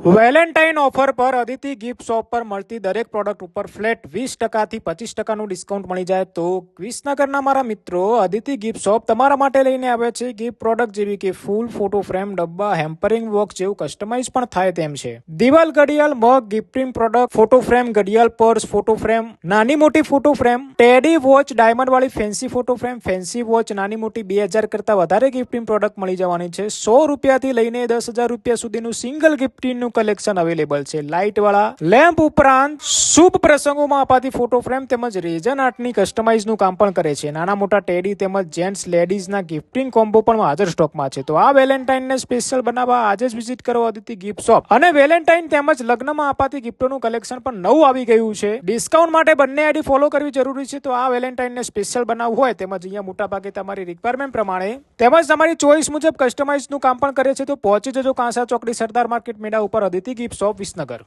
Valentine offer પર Aditi gift shop પર મળતી દરેક પ્રોડક્ટ ઉપર ફ્લેટ 20% થી 25% ડિસ્કાઉન્ટ મળી જાય તો વિસનગરના મારા મિત્રો અદિતિ ગિફ્ટ શોપ તમારા માટે લઈને આવે છે ગિફ્ટ પ્રોડક્ટ જેવી કે ફૂલ ફોટો ફ્રેમ, ડબ્બા, હેમ્પરિંગ બોક્સ જેવું કસ્ટમાઇઝ પણ થાય તેમ છે. દિવાલ ઘડિયાળ, mug, gifting product, photo frame, ઘડિયાળ, પર્સ, ફોટો ફ્રેમ, નાની મોટી photo frame, teddy watch, diamond વાળી fancy photo frame, fancy watch, નાની મોટી 2000 કરતા વધારે ગિફ્ટિંગ પ્રોડક્ટ મળી જવાની છે. 100 રૂપિયાથી લઈને 10,000 રૂપિયા સુધીનું સિંગલ ગિફ્ટિંગ કલેક્શન અવેલેબલ છે. લાઇટ વાળા લેમ્પ ઉપરાંત શુભ પ્રસંગોમાં અપાતી ફોટો ફ્રેમ તેમજ રેઝન આર્ટની કસ્ટમાઇઝ નું કામ પણ કરે છે. નાના મોટા ટેડી તેમજ જેન્ટ્સ લેડીઝ ના ગિફ્ટિંગ કોમ્બો પણ હાજર સ્ટોકમાં છે. તો આ વેલેન્ટાઇન ને સ્પેશિયલ બનાવવા આજે જ વિઝિટ કરો અદિતિ ગિફ્ટ શોપ. અને વેલેન્ટાઇન તેમજ લગ્નમાં અપાતી ગિફ્ટોનું કલેક્શન પણ નવું આવી ગયું છે. ડિસ્કાઉન્ટ માટે બંને આઈડી ફોલો કરવી જરૂરી છે. તો આ વેલેન્ટાઇન ને સ્પેશિયલ બનાવવું હોય તેમજ અહીંયા મોટા ભાગે તમારી રિક્વાયરમેન્ટ પ્રમાણે તેમજ તમારી ચોઇસ મુજબ કસ્ટમાઇઝ નું કામ પણ કરે છે. તો પહોંચી જજો કાંસા ચોકડી સરદાર માર્કેટ મેળા ઉપર અદિતિ ગિફ્ટ શોપ વિસનગર.